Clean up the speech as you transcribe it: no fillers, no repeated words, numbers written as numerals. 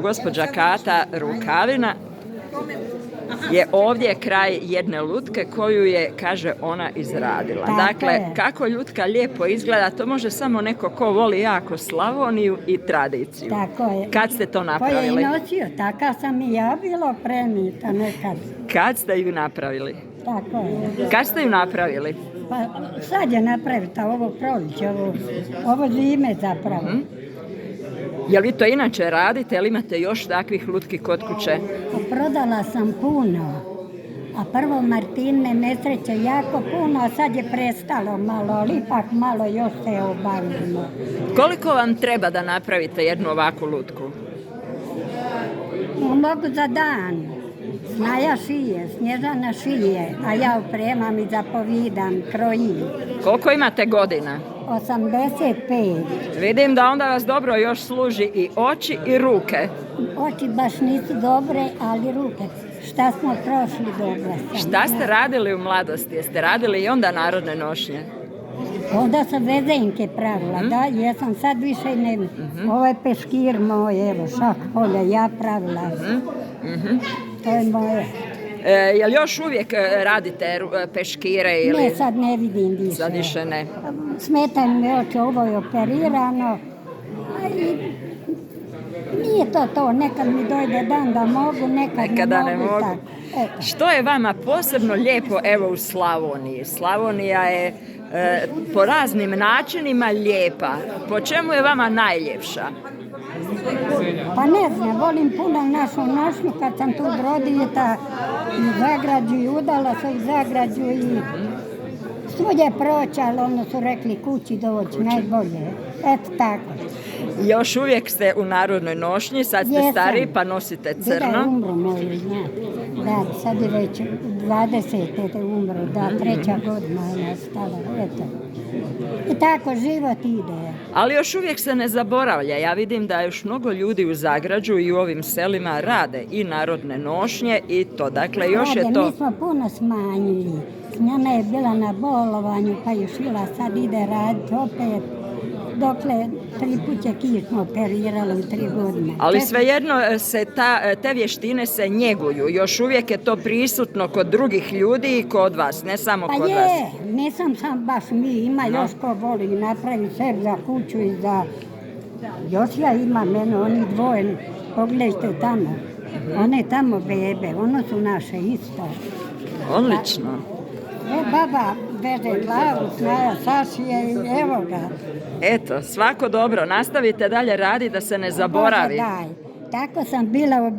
Gospođa Kata Rukavina je ovdje kraj jedne lutke koju je, kaže, ona izradila. Dakle, kako ljutka lijepo izgleda, to može samo neko ko voli jako Slavoniju i tradiciju. Tako je. Kad ste to napravili? Ko je nosio, takav sam i ja bilo premita nekad. Kad ste ju napravili? Tako je. Kad ste ju napravili? Pa sad je napravita ovo proliče, ovo zime zapravo. Jel vi to inače radite, jel imate još takvih lutki kod kuće? Prodala sam puno, a prvo Martine nesreće jako puno, a sad je prestalo malo, ali ipak malo još se obavimo. Koliko vam treba da napravite jednu ovakvu lutku? Mogu za dan. Snaja šije, Snježana šije, a ja opremam i zapovidam, krojim. Koliko imate godina? 85. Vidim da onda vas dobro još služi i oči i ruke. Oči baš nisu dobre, ali ruke. Šta smo prošli dobro sam. Šta ste radili u mladosti? Jeste radili i onda narodne nošnje? Onda sam vezenke pravila, da, jesam sad više ne. Ovo je peškir moj, evo, šak polja, ja pravila. To je moje. Jel još uvijek radite peškire ili? Ne, sad ne vidim više. Sad više ne. Smetaju mi oči, ovo je operirano. Nije to, nekad mi dojde dan da mogu, nekad ne mogu. Tako. Što je vama posebno lijepo evo u Slavoniji? Slavonija je po raznim načinima lijepa. Po čemu je vama najljepša? Pa ne znam, volim puno našu nošnju kad sam tu brodita i Zagrađu i udala se u Zagrađu i svudje proći, ali ono su rekli kući doći, najbolje. Eto tako. Još uvijek ste u narodnoj nošnji, sad ste stari pa nosite crno. Bila je umro moj ljudnjak. Da, sad je već 20. umro, da, 3. godina je nastala, eto. I tako život ide. Ali još uvijek se ne zaboravlja. Ja vidim da još mnogo ljudi u Zagrađu i u ovim selima rade i narodne nošnje i to. Dakle, još je to... Mi smo puno smanjili. Njena je bila na bolovanju pa je šila, sad ide raditi opet. Dokle 3 puće kišno operirala u 3 godine. Ali svejedno se te vještine se njeguju. Još uvijek je to prisutno kod drugih ljudi i kod vas, ne samo kod vas. Pa je, nisam sam baš mi, ima još ko voli napravi sebi za kuću i za... Još ja imam, oni dvoje, pogledajte tamo. One tamo bebe, ono su naše isto. Odlično. Baba veže glavu, snaja sašije i evo ga. Eto, svako dobro. Nastavite dalje raditi da se ne zaboravi. Bože daj. Tako sam bila